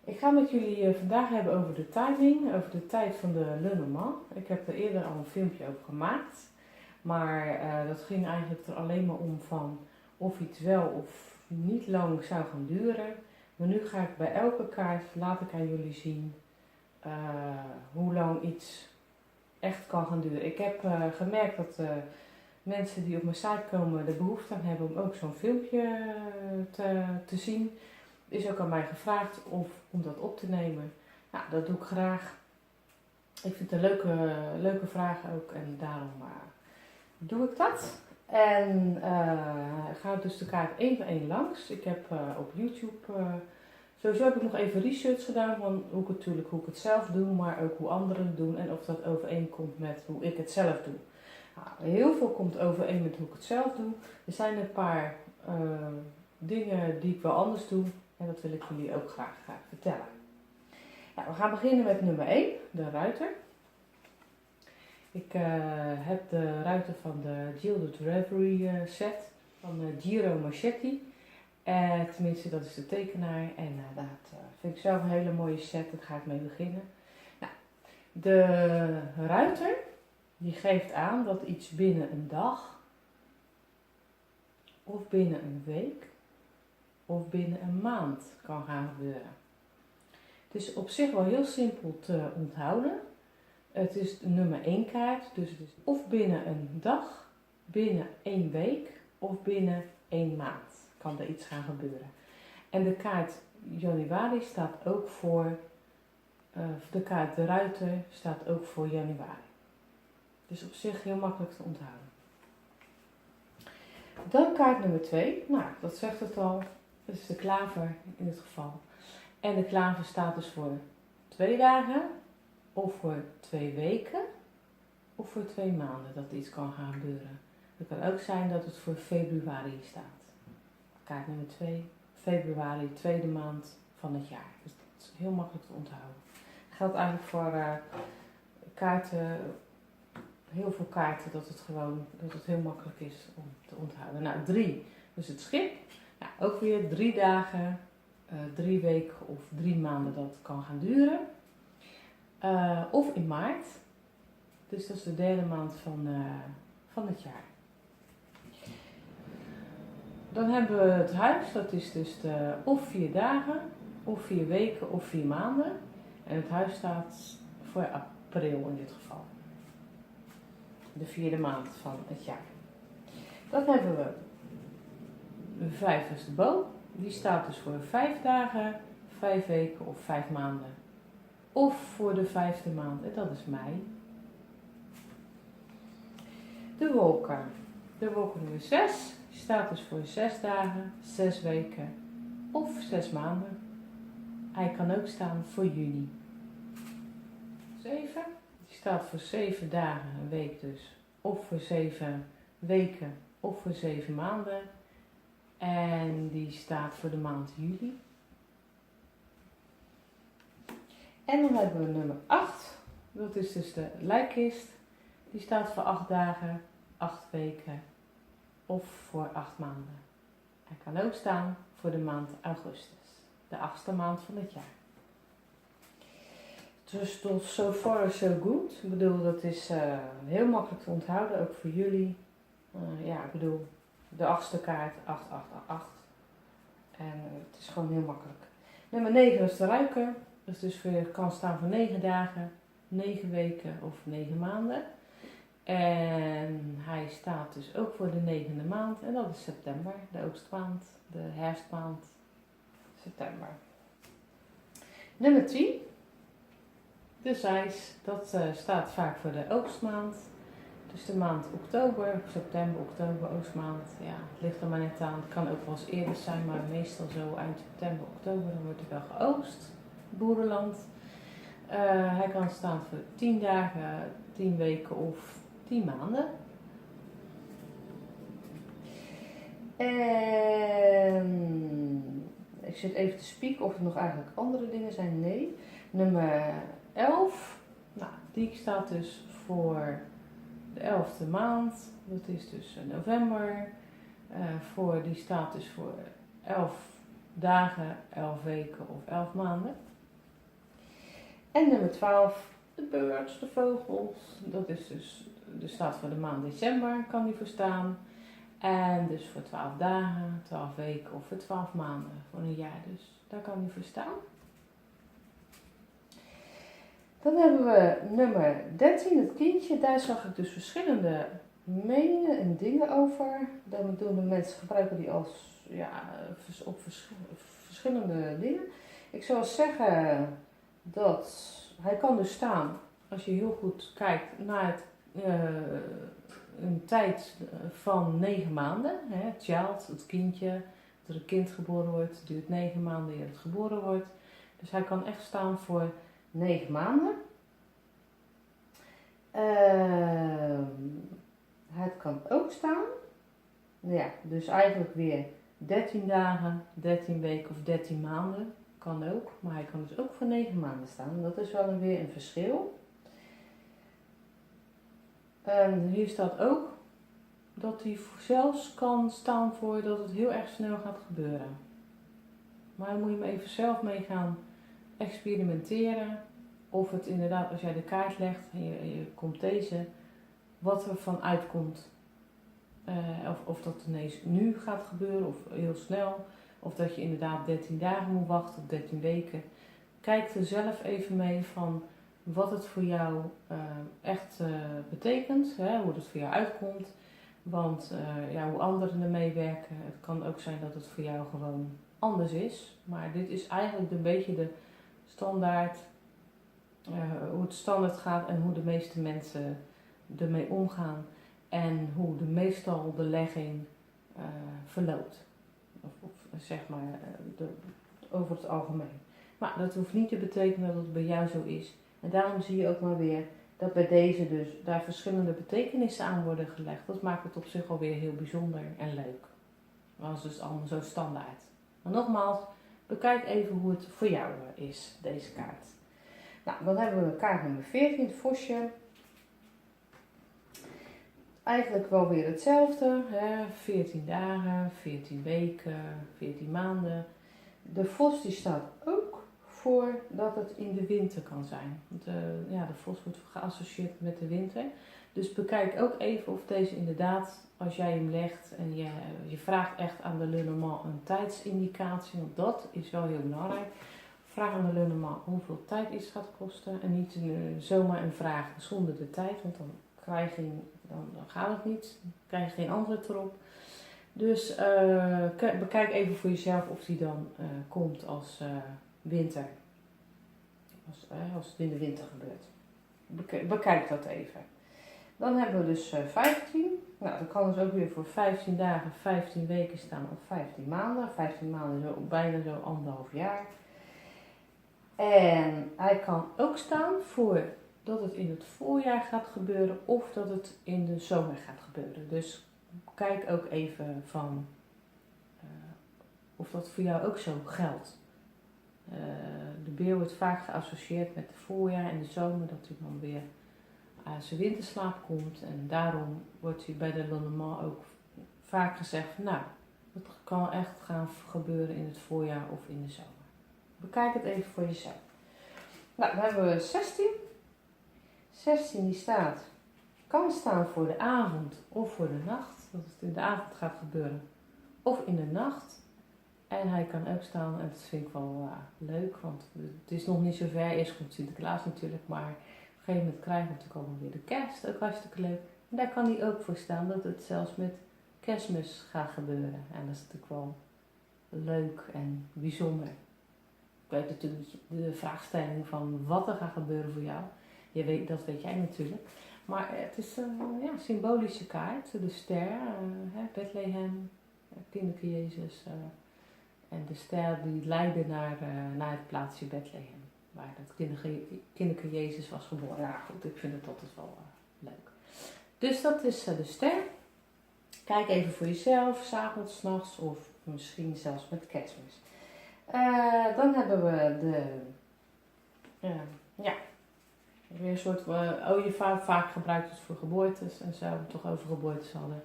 Ik ga met jullie vandaag hebben over de timing, over de tijd van de Le Normand. Ik heb er eerder al een filmpje over gemaakt. Maar dat ging eigenlijk er alleen maar om van of iets wel of niet lang zou gaan duren. Maar nu ga ik bij elke kaart, laat ik aan jullie zien hoe lang iets echt kan gaan duren. Ik heb gemerkt dat mensen die op mijn site komen er behoefte aan hebben om ook zo'n filmpje te zien. Is ook aan mij gevraagd om dat op te nemen. Nou, dat doe ik graag. Ik vind het een leuke vraag ook en daarom doe ik dat. En ga dus de kaart één voor één langs. Ik heb op YouTube, sowieso heb ik nog even research gedaan van hoe ik het zelf doe, maar ook hoe anderen het doen en of dat overeenkomt met hoe ik het zelf doe. Nou, heel veel komt overeen met hoe ik het zelf doe. Er zijn een paar dingen die ik wel anders doe en dat wil ik jullie ook graag vertellen. Nou, we gaan beginnen met nummer 1, de ruiter. Ik heb de ruiter van de Gilded Reverie set van Giro Marchetti. Tenminste, dat is de tekenaar en dat vind ik zelf een hele mooie set, daar ga ik mee beginnen. Nou, de ruiter die geeft aan dat iets binnen een dag, of binnen een week, of binnen een maand kan gaan gebeuren. Het is op zich wel heel simpel te onthouden. Het is de nummer 1 kaart, dus het is of binnen een dag, binnen 1 week of binnen 1 maand kan er iets gaan gebeuren. En de kaart januari staat ook voor, de kaart de ruiter staat ook voor januari. Dus op zich heel makkelijk te onthouden. Dan kaart nummer 2, nou dat zegt het al, dat is de klaver in dit geval. En de klaver staat dus voor 2 dagen, of voor 2 weken, of voor 2 maanden dat iets kan gaan gebeuren. Het kan ook zijn dat het voor februari staat. Kaart nummer 2, februari, tweede maand van het jaar. Dus dat is heel makkelijk te onthouden. Het geldt eigenlijk voor kaarten, heel veel kaarten, dat het heel makkelijk is om te onthouden. Nou, 3, dus het schip. Nou, ook weer 3 dagen, 3 weken of 3 maanden dat kan gaan duren. Of in maart. Dus dat is de derde maand van het jaar. Dan hebben we het huis. Dat is dus of 4 dagen, of 4 weken, of 4 maanden. En het huis staat voor april in dit geval. De 4e maand van het jaar. Dan hebben we de 5, dus de boom. Die staat dus voor 5 dagen, 5 weken of 5 maanden. Of voor de 5e maand, en dat is mei. De wolken. De wolken nummer 6, die staat dus voor 6 dagen, 6 weken of 6 maanden. Hij kan ook staan voor juni. 7, die staat voor 7 dagen, een week dus. Of voor 7 weken of voor 7 maanden. En die staat voor de maand juli. En dan hebben we nummer 8. Dat is dus de lijkkist. Die staat voor 8 dagen, 8 weken of voor 8 maanden. Hij kan ook staan voor de maand augustus. De 8e maand van het jaar. Dus tot so far so good. Ik bedoel, dat is heel makkelijk te onthouden, ook voor jullie. Ik bedoel, de 8e kaart, 8888. En het is gewoon heel makkelijk. Nummer 9 is de ruiker. Dus kan staan voor 9 dagen, 9 weken of 9 maanden. En hij staat dus ook voor de 9e maand. En dat is september, de oogstmaand, de herfstmaand, september. Nummer 10. De zeis, dat staat vaak voor de oogstmaand. Dus de maand oktober, september, oktober, oogstmaand. Ja, het ligt er maar net aan. Het kan ook wel eens eerder zijn, maar meestal zo eind september, oktober, dan wordt er wel geoogst. Boerenland. Hij kan staan voor 10 dagen, 10 weken of 10 maanden. En ik zit even te spieken of er nog eigenlijk andere dingen zijn. Nee. Nummer 11. Nou, die staat dus voor de 11e maand. Dat is dus november. Die staat dus voor 11 dagen, 11 weken of 11 maanden. En nummer 12, de birds, de vogels. Dat is dus de staat voor de maand december, kan die voor staan. En dus voor 12 dagen, 12 weken of voor 12 maanden, voor een jaar dus. Daar kan die voor staan. Dan hebben we nummer 13, het kindje. Daar zag ik dus verschillende meningen en dingen over. Dan doen de mensen gebruiken die als, op verschillende dingen. Ik zou zeggen dat hij kan dus staan, als je heel goed kijkt, naar een tijd van 9 maanden. Het child, het kindje, dat er een kind geboren wordt. Het duurt 9 maanden eer het geboren wordt. Dus hij kan echt staan voor 9 maanden. Het kan ook staan, ja, dus eigenlijk weer 13 dagen, 13 weken of 13 maanden. Kan ook, maar hij kan dus ook voor 9 maanden staan. En dat is wel weer een verschil. En hier staat ook dat hij zelfs kan staan voor dat het heel erg snel gaat gebeuren. Maar dan moet je hem even zelf mee gaan experimenteren. Of het inderdaad, als jij de kaart legt en je komt deze, wat er van uitkomt. Of dat ineens nu gaat gebeuren of heel snel. Of dat je inderdaad 13 dagen moet wachten of 13 weken. Kijk er zelf even mee van wat het voor jou echt betekent. Hoe het voor jou uitkomt. Want hoe anderen ermee werken, het kan ook zijn dat het voor jou gewoon anders is. Maar dit is eigenlijk een beetje de standaard, hoe het standaard gaat en hoe de meeste mensen ermee omgaan. En hoe meestal de legging verloopt. Of zeg maar over het algemeen. Maar dat hoeft niet te betekenen dat het bij jou zo is. En daarom zie je ook maar weer dat bij deze dus daar verschillende betekenissen aan worden gelegd. Dat maakt het op zich alweer heel bijzonder en leuk. Dat is dus allemaal zo standaard. Maar nogmaals, bekijk even hoe het voor jou is, deze kaart. Nou, dan hebben we kaart nummer 14, het vosje. Eigenlijk wel weer hetzelfde, 14 dagen, 14 weken, 14 maanden. De vos die staat ook voor dat het in de winter kan zijn. Want de vos wordt geassocieerd met de winter. Dus bekijk ook even of deze inderdaad, als jij hem legt en je vraagt echt aan de Lenormand een tijdsindicatie, want dat is wel heel belangrijk. Vraag aan de Lenormand hoeveel tijd iets gaat kosten en niet zomaar een vraag zonder de tijd, want dan gaat het niet, dan krijg je geen antwoord erop. Dus bekijk even voor jezelf of die dan komt als winter. Als het in de winter gebeurt. Bekijk dat even. Dan hebben we dus 15. Nou, dat kan dus ook weer voor 15 dagen, 15 weken staan of 15 maanden. 15 maanden is bijna zo 1,5 jaar. En hij kan ook staan voor dat het in het voorjaar gaat gebeuren of dat het in de zomer gaat gebeuren. Dus kijk ook even van of dat voor jou ook zo geldt. De beer wordt vaak geassocieerd met het voorjaar en de zomer, dat hij dan weer zijn winterslaap komt. En daarom wordt hij bij de Lenormand ook vaak gezegd van, nou, dat kan echt gaan gebeuren in het voorjaar of in de zomer. Bekijk het even voor jezelf. Nou, dan hebben we 16. 16 die kan staan voor de avond of voor de nacht. Dat het in de avond gaat gebeuren of in de nacht. En hij kan ook staan, en dat vind ik wel leuk, want het is nog niet zo ver. Eerst komt Sinterklaas natuurlijk, maar op een gegeven moment krijgen we natuurlijk allemaal weer de kerst. Ook hartstikke leuk. En daar kan hij ook voor staan dat het zelfs met Kerstmis gaat gebeuren. En dat is natuurlijk wel leuk en bijzonder. Ik weet natuurlijk de vraagstelling van wat er gaat gebeuren voor jou. Dat weet jij natuurlijk. Maar het is een symbolische kaart. De ster, Bethlehem, kinderke Jezus. En de ster die leidde naar het plaatsje Bethlehem. Waar dat kinderke Jezus was geboren. Ja goed, ik vind het altijd wel leuk. Dus dat is de ster. Kijk even voor jezelf, 's avonds, 's nachts of misschien zelfs met Kerstmis. Dan hebben we weer een soort ooievaar. Vaak gebruikt het voor geboortes en zo, we het toch over geboortes hadden.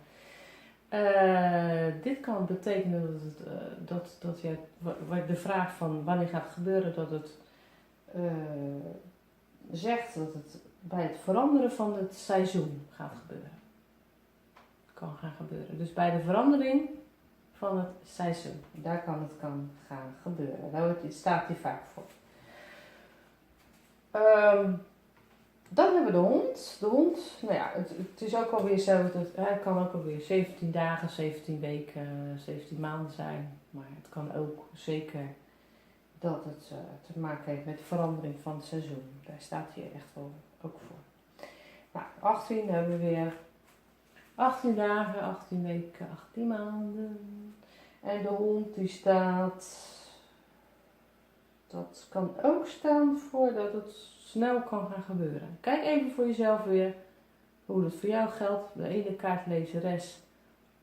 Dit kan betekenen dat je de vraag van wanneer gaat het gebeuren, dat het zegt dat het bij het veranderen van het seizoen gaat gebeuren. Kan gaan gebeuren. Dus bij de verandering van het seizoen, daar kan het gaan gebeuren. Daar staat hij vaak voor. Dan hebben we de hond. De hond, nou ja, het is ook alweer zo, hij kan ook alweer 17 dagen, 17 weken, 17 maanden zijn. Maar het kan ook zeker dat het te maken heeft met de verandering van het seizoen. Daar staat hij echt wel ook voor. Nou, 18 hebben we weer 18 dagen, 18 weken, 18 maanden. En de hond die staat, dat kan ook staan voor dat het snel kan gaan gebeuren. Kijk even voor jezelf weer hoe dat voor jou geldt. De ene kaartlezeres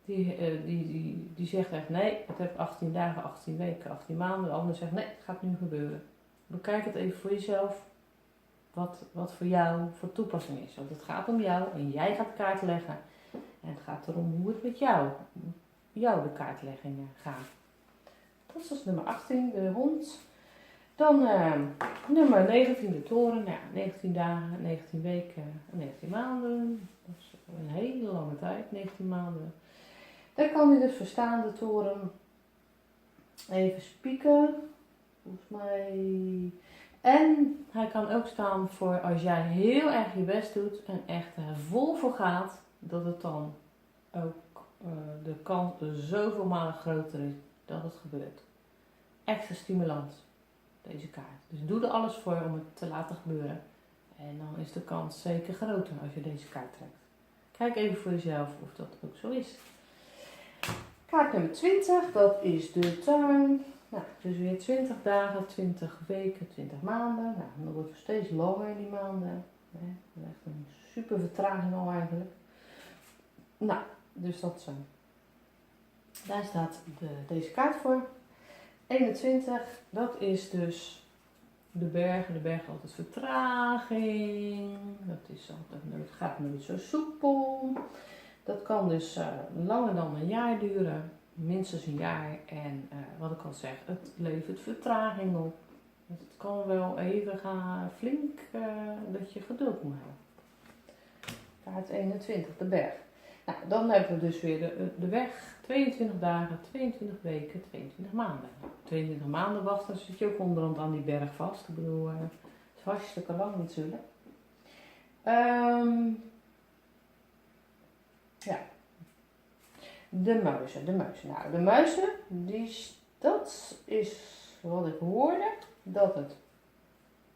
die zegt echt nee, het heeft 18 dagen, 18 weken, 18 maanden. De andere zegt nee, het gaat nu gebeuren. Bekijk het even voor jezelf wat voor jou voor toepassing is. Want het gaat om jou en jij gaat kaart leggen. En het gaat erom hoe het met jou de kaartleggingen gaan. Dat is dus nummer 18, de hond. Dan nummer 19, de toren. Nou, 19 dagen, 19 weken, 19 maanden. Dat is een hele lange tijd, 19 maanden. Daar kan hij dus verstaan, de toren. Even spieken. Volgens mij. En hij kan ook staan voor als jij heel erg je best doet en echt er vol voor gaat, dat het dan ook de kans zoveel malen groter is dat het gebeurt. Extra stimulans, deze kaart. Dus doe er alles voor om het te laten gebeuren. En dan is de kans zeker groter als je deze kaart trekt. Kijk even voor jezelf of dat ook zo is. Kaart nummer 20, dat is de tuin. Nou, dus weer 20 dagen, 20 weken, 20 maanden. Nou, dan wordt het steeds langer die maanden. Dat is echt een super vertraging al eigenlijk. Nou, dus dat zo. Daar staat deze kaart voor. 21, dat is dus de bergen. De bergen altijd vertraging. Dat is altijd, gaat nooit zo soepel. Dat kan dus langer dan een jaar duren. Minstens een jaar. En wat ik al zeg, het levert vertraging op. Dus het kan wel even gaan flink dat je geduld moet hebben. Kaart 21, de berg. Nou, dan hebben we dus weer de weg. 22 dagen, 22 weken, 22 maanden. 22 maanden wachten, dan zit je ook onderhand aan die berg vast. Ik bedoel, het is hartstikke lang natuurlijk. Ja. De muizen. Nou, de muizen, dat is wat ik hoorde, dat het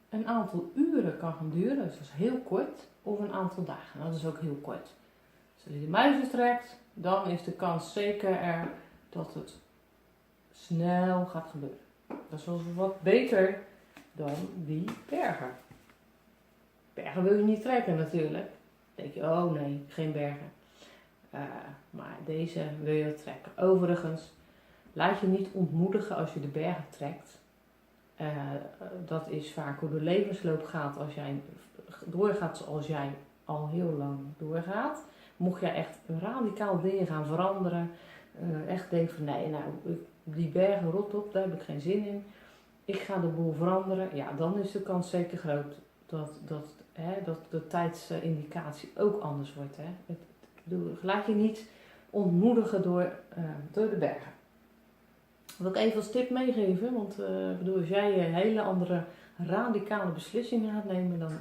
een aantal uren kan gaan duren. Dus dat is heel kort. Of een aantal dagen. Dat is ook heel kort. Als je de muizen trekt, dan is de kans zeker er dat het snel gaat gebeuren. Dat is wel wat beter dan die bergen. Bergen wil je niet trekken natuurlijk. Dan denk je, oh nee, geen bergen. Maar deze wil je trekken. Overigens, laat je niet ontmoedigen als je de bergen trekt. Dat is vaak hoe de levensloop gaat als jij doorgaat zoals jij al heel lang doorgaat. Mocht jij echt radicaal dingen gaan veranderen, echt denken van nee, nou die bergen rot op, daar heb ik geen zin in. Ik ga de boel veranderen. Ja, dan is de kans zeker groot dat de tijdsindicatie ook anders wordt. Hè. Laat je niet ontmoedigen door de bergen. Dat wil ik even als tip meegeven, want als jij een hele andere radicale beslissingen gaat nemen, dan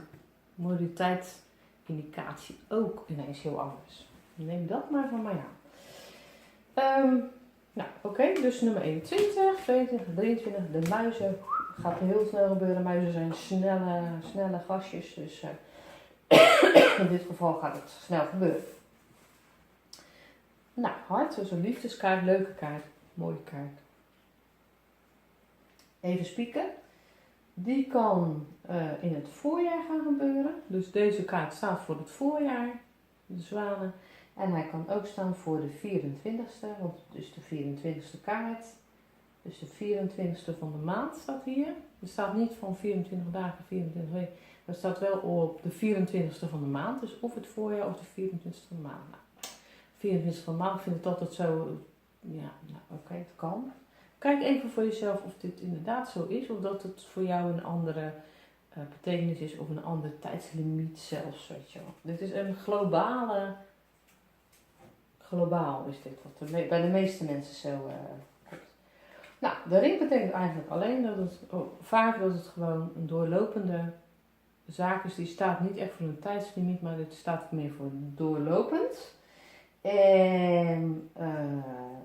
wordt die tijdindicatie ook ineens heel anders. Neem dat maar van mij aan. Nou, oké, dus nummer 21, 22, 23, de muizen. Gaat heel snel gebeuren. Muizen zijn snelle gastjes, dus in dit geval gaat het snel gebeuren. Nou, hart, dus een liefdeskaart, leuke kaart, mooie kaart. Even spieken. Die kan in het voorjaar gaan gebeuren. Dus deze kaart staat voor het voorjaar, de zwanen. En hij kan ook staan voor de 24ste, want het is de 24ste kaart. Dus de 24ste van de maand staat hier. Er staat niet van 24 dagen, 24 weken. Er staat wel op de 24ste van de maand. Dus of het voorjaar of de 24ste van de maand. Nou, 24ste van de maand vind ik altijd zo. Ja, nou oké, het kan. Kijk even voor jezelf of dit inderdaad zo is. Of dat het voor jou een andere betekenis is of een ander tijdslimiet zelfs, weet je wel. Dit is een globaal is dit, wat bij de meeste mensen zo komt. Nou, de ring betekent eigenlijk alleen dat het, vaak dat het gewoon een doorlopende zaak is. Die staat niet echt voor een tijdslimiet, maar dit staat meer voor doorlopend. En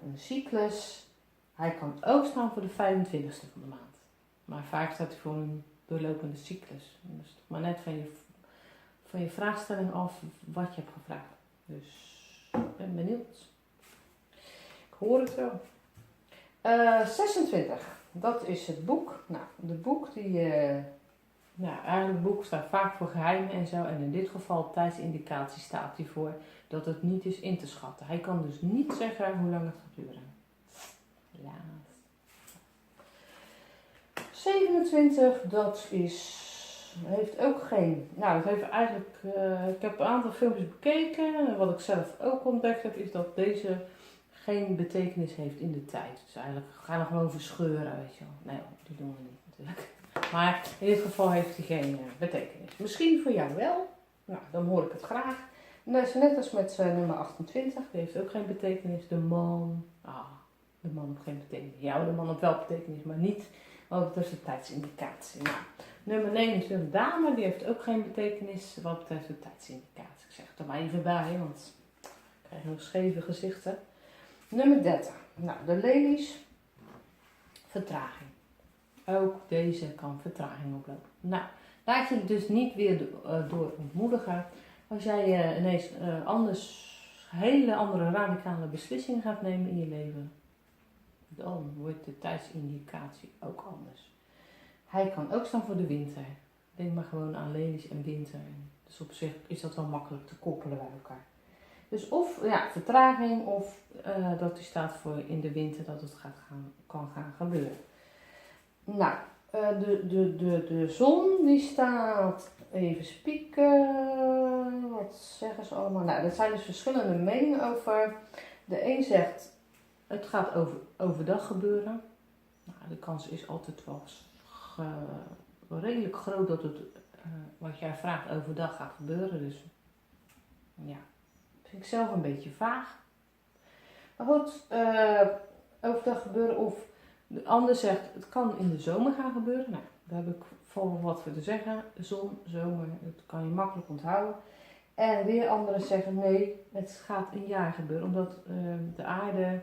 een cyclus, hij kan ook staan voor de 25e van de maand. Maar vaak staat hij voor een doorlopende cyclus. Dus maar net van je vraagstelling af wat je hebt gevraagd. Dus ik ben benieuwd. Ik hoor het wel. 26, dat is het boek. Nou, de boek die... eigenlijk het boek staat vaak voor geheimen en zo. En in dit geval tijdsindicatie staat hij voor dat het niet is in te schatten. Hij kan dus niet zeggen hoe lang het gaat duren. Helaas. 27, dat heeft ook geen... Nou, dat heeft eigenlijk... ik heb een aantal filmpjes bekeken. Wat ik zelf ook ontdekt heb, is dat deze geen betekenis heeft in de tijd. Dus eigenlijk gaan we gewoon verscheuren, weet je wel. Nee, die doen we niet natuurlijk. Maar in dit geval heeft hij geen betekenis. Misschien voor jou wel. Nou, dan hoor ik het graag. En dat is net als met nummer 28. Die heeft ook geen betekenis. De man heeft geen betekenis. Ja, de man heeft wel betekenis, maar niet wat betreft de tijdsindicatie. Nou, nummer 29, dame, die heeft ook geen betekenis wat betreft de tijdsindicatie. Ik zeg het er maar even bij, want ik krijg nog scheve gezichten. Nummer 30. Nou, de lelies. Vertraging. Ook deze kan vertraging oplopen. Nou, laat je dus niet weer door ontmoedigen. Als jij ineens hele andere radicale beslissingen gaat nemen in je leven, dan wordt de tijdsindicatie ook anders. Hij kan ook staan voor de winter. Denk maar gewoon aan lelies en winter. Dus op zich is dat wel makkelijk te koppelen bij elkaar. Dus of vertraging of dat die staat voor in de winter dat het kan gaan gebeuren. Nou, de zon die staat, even spieken, wat zeggen ze allemaal? Nou, er zijn dus verschillende meningen over. De een zegt, het gaat overdag gebeuren. Nou, de kans is altijd wel redelijk groot dat het, wat jij vraagt, overdag gaat gebeuren. Dus ja, vind ik zelf een beetje vaag. Maar goed, overdag gebeuren of... De ander zegt, het kan in de zomer gaan gebeuren. Nou, daar heb ik voor wat voor te zeggen. Zon, zomer, dat kan je makkelijk onthouden. En weer anderen zeggen, nee, het gaat een jaar gebeuren. Omdat de aarde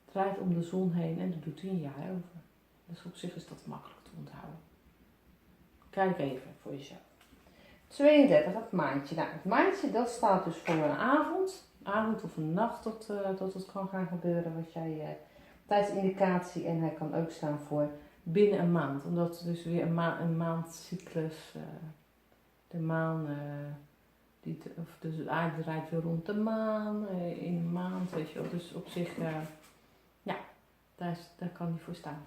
draait om de zon heen en dat doet hij een jaar over. Dus op zich is dat makkelijk te onthouden. Kijk even voor jezelf. 32, het maantje. Nou, het maantje, dat staat dus voor een avond of een nacht tot het kan gaan gebeuren wat jij... tijdsindicatie en hij kan ook staan voor binnen een maand. Omdat dus weer een maandcyclus, de maan, dus de aarde draait weer rond de maan in een maand, weet je wel. Dus op zich, daar kan hij voor staan.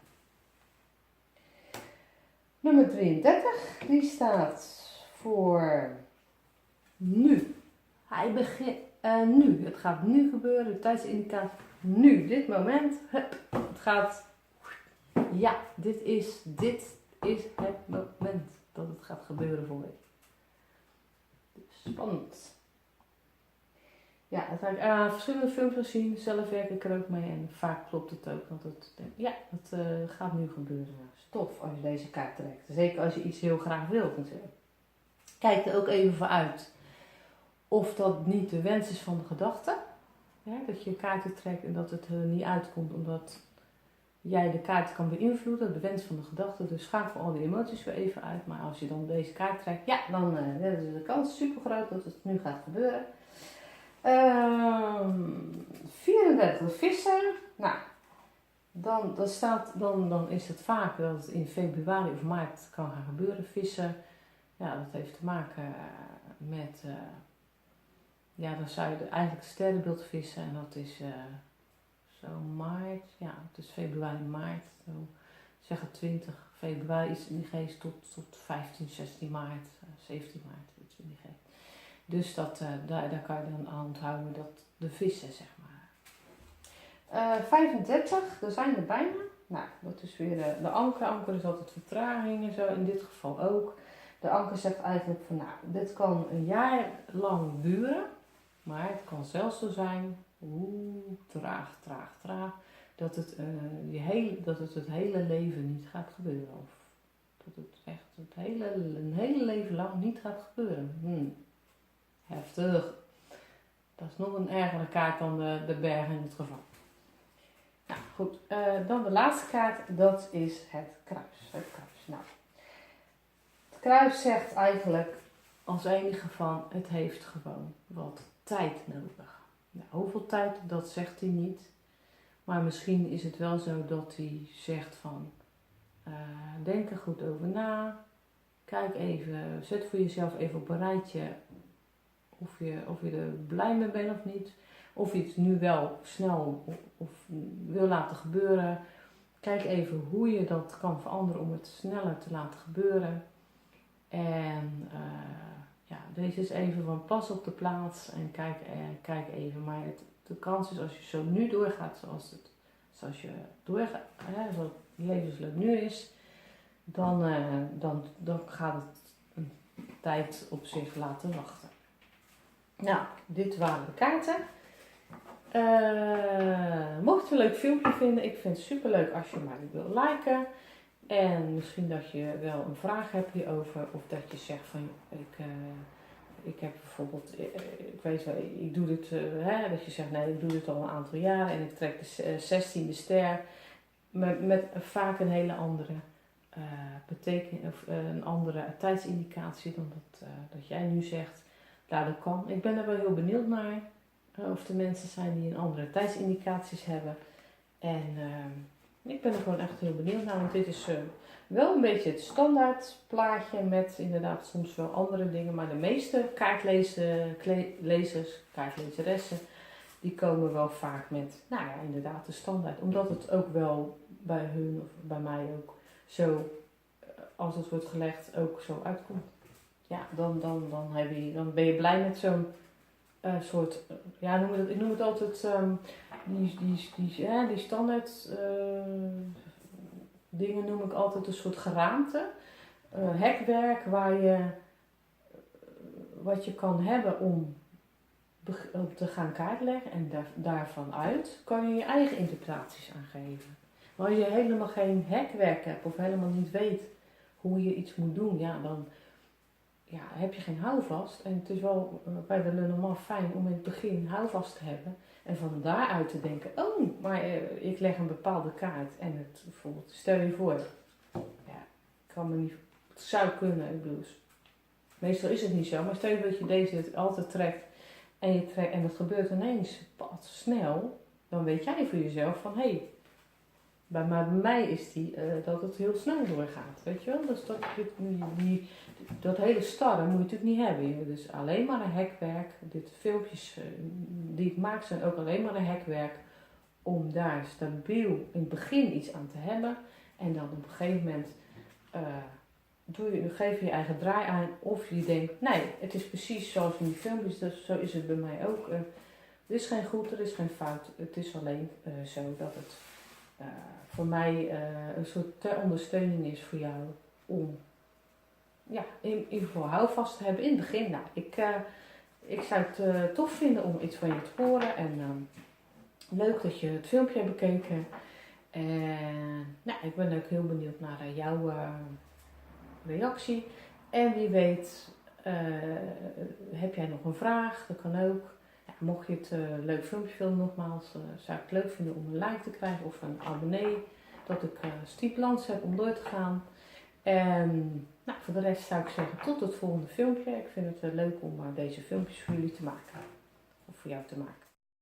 Nummer 33, die staat voor nu. Hij begint nu. Het gaat nu gebeuren, de tijdsindicatie. Nu, dit moment, het gaat, dit is het moment dat het gaat gebeuren voor je. Dus spannend. Ja, dat heb ik verschillende filmpjes gezien, zelf werk ik er ook mee en vaak klopt het ook. Want het gaat nu gebeuren. Stof als je deze kaart trekt. Zeker als je iets heel graag wilt natuurlijk. Kijk er ook even voor uit of dat niet de wens is van de gedachte. Ja, dat je kaarten trekt en dat het er niet uitkomt omdat jij de kaart kan beïnvloeden, de wens van de gedachte. Dus schakel al die emoties weer even uit. Maar als je dan deze kaart trekt, dan is de kans super groot dat het nu gaat gebeuren. 34 vissen. Nou, dan is het vaak dat het in februari of maart kan gaan gebeuren. Vissen, ja, dat heeft te maken met... dan zou je eigenlijk sterrenbeeld vissen en dat is zo maart, het is februari, maart, zo zeggen 20 februari is in die geest tot 15, 16 maart, 17 maart, iets in die geest. Dus daar kan je dan aan onthouden dat de vissen, zeg maar. 35, daar zijn er bijna. Nou, dat is weer de anker. Anker is altijd vertraging en zo, in dit geval ook. De anker zegt eigenlijk van, nou, dit kan een jaar lang duren, maar het kan zelfs zo zijn, traag, dat het, dat het het hele leven niet gaat gebeuren. Of dat het echt een hele leven lang niet gaat gebeuren. Heftig. Dat is nog een ergere kaart dan de bergen in het geval. Nou goed, dan de laatste kaart, dat is het kruis. Nou, het kruis zegt eigenlijk als enige van, het heeft gewoon wat tijd nodig. Nou, hoeveel tijd, dat zegt hij niet. Maar misschien is het wel zo dat hij zegt van, denk er goed over na. Kijk even, zet voor jezelf even op een rijtje of je er blij mee bent of niet. Of je het nu wel snel of wil laten gebeuren. Kijk even hoe je dat kan veranderen om het sneller te laten gebeuren. En deze is even van pas op de plaats en kijk even. Maar de kans is als je zo nu doorgaat zoals je doorgaat, zoals het levensloop nu is, dan gaat het een tijd op zich laten wachten. Nou, dit waren de kaarten. Mocht je een leuk filmpje vinden, ik vind het super leuk als je mij wil liken. En misschien dat je wel een vraag hebt hierover, of dat je zegt van, ik heb bijvoorbeeld, ik weet wel, ik doe dit, dat je zegt, nee, ik doe dit al een aantal jaren en ik trek de 16e ster met vaak een hele andere betekenis, of een andere tijdsindicatie dan dat jij nu zegt. Nou, dat kan. Ik ben er wel heel benieuwd naar of er mensen zijn die een andere tijdsindicaties hebben. En ik ben er gewoon echt heel benieuwd naar, want dit is wel een beetje het standaard plaatje met inderdaad soms wel andere dingen. Maar de meeste kaartlezeressen, die komen wel vaak met, nou ja, inderdaad de standaard. Omdat het ook wel bij hun of bij mij ook zo, als het wordt gelegd, ook zo uitkomt. Ja, dan ben je blij met zo'n soort, ik noem het altijd die standaard dingen noem ik altijd een soort geraamte. Hekwerk wat je kan hebben om te gaan kaartleggen en daarvan uit kan je je eigen interpretaties aan geven. Maar als je helemaal geen hekwerk hebt of helemaal niet weet hoe je iets moet doen, dan heb je geen houvast. En het is wel bij de Lenormand fijn om in het begin houvast te hebben. En van daaruit te denken, maar ik leg een bepaalde kaart. En bijvoorbeeld, stel je voor, het zou kunnen, ik bedoel, meestal is het niet zo. Maar stel je voor dat je deze altijd trekt en het gebeurt ineens wat snel. Dan weet jij voor jezelf van, bij mij is dat het heel snel doorgaat, weet je wel. Dus dat hele starre moet je natuurlijk niet hebben. Dus alleen maar een hekwerk. Dit filmpjes die ik maak zijn ook alleen maar een hekwerk. Om daar stabiel in het begin iets aan te hebben. En dan op een gegeven moment geef je je eigen draai aan. Of je denkt, nee, het is precies zoals in die filmpjes. Dus zo is het bij mij ook. Er is geen goed, er is geen fout. Het is alleen zo dat het voor mij een soort ter ondersteuning is voor jou om in ieder geval houvast te hebben in het begin. Nou, ik zou het tof vinden om iets van je te horen en leuk dat je het filmpje hebt bekeken. En ik ben ook heel benieuwd naar jouw reactie. En wie weet heb jij nog een vraag, dat kan ook. Mocht je het leuk filmpje vinden, nogmaals, zou ik het leuk vinden om een like te krijgen of een abonnee. Dat ik stimulans heb om door te gaan. En voor de rest zou ik zeggen tot het volgende filmpje. Ik vind het leuk om deze filmpjes voor jullie te maken. Of voor jou te maken.